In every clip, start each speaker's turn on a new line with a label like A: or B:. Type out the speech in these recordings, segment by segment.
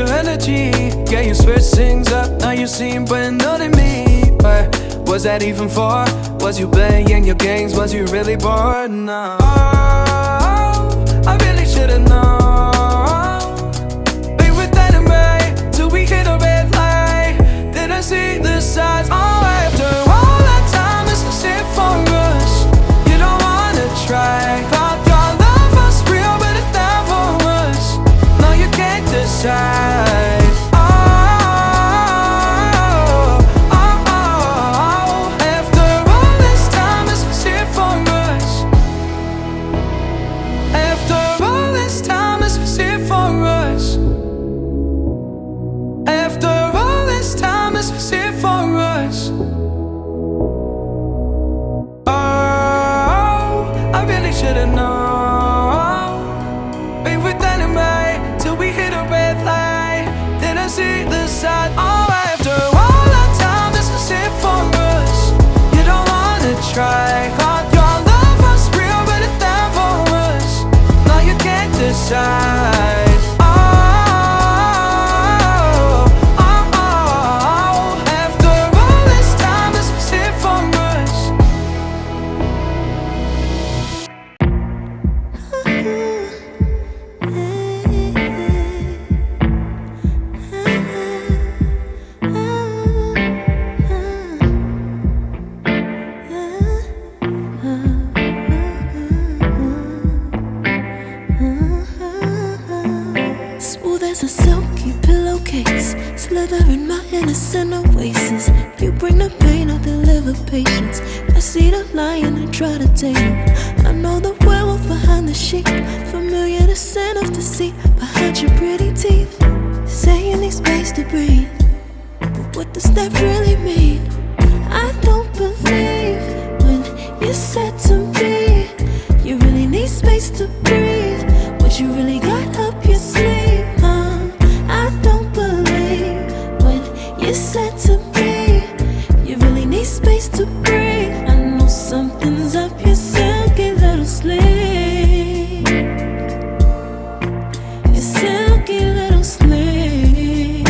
A: your energy. Yeah, you switch things up, now you seem brand new to me. But was that even for? Was you playing your games? Was you really bored? No. Oh, I really should've known. Be with that and right till we hit a red light. Didn't see the signs. Oh, after all that time, this is it for us. You don't wanna try. Thought your love was real, but it's never was. No, you can't decide. Should've known. Be with that and right till we hit a red light. Didn't see the side. Oh, after all that time, this is it for us. You don't wanna try. Thought your love was real, but it never was. No, you can't decide.
B: As a silky pillowcase, slither in my innocent oasis. You bring the pain, I deliver patience. I see the lion and try to tame him. I know the werewolf behind the sheep, familiar the scent of deceit behind your pretty teeth. Say you need space to breathe, but what does that really mean? I don't believe when you said to me you really need space to breathe. What you really got up your sleeve? You said to me, you really need space to breathe. I know something's up your silky little sleeve. Your silky little sleeve.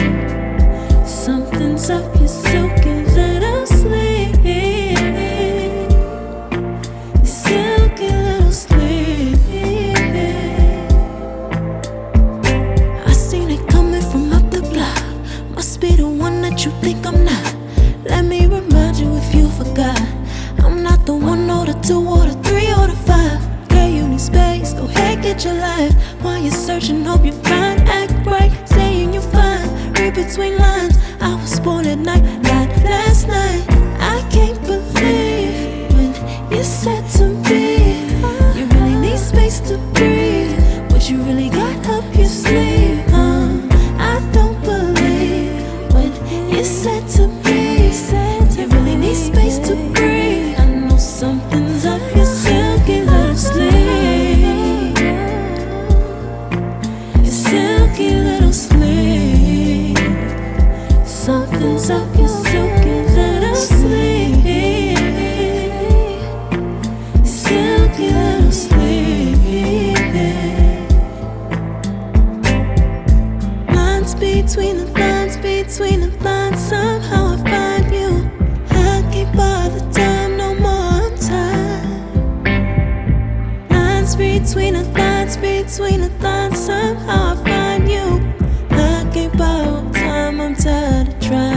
B: Something's up your silky little sleeve. Your silky little sleeve. I seen it coming from up the block. Must be the one that you think I'm not. Let me remind you if you forgot. I'm not the one or the two or the three or the five. Okay, you need space, go ahead, get your life. While you're searching, hope you find. Act right, saying you're fine. Read between lines, I was born at night, not last night. I can't believe when you said to me you really need space to breathe. What you really got up your sleeve, I don't believe when you said to me you really need space to breathe. I know something's up your silky little sleeve. Your silky little sleeve. Something's up your silky little sleeve. Your silky little sleeve. Lines between the lines, between the lines, somehow I find you. I can't bother time, no more time. Lines between the lines, between the lines, somehow I find you. I can't borrow time, I'm tired of trying.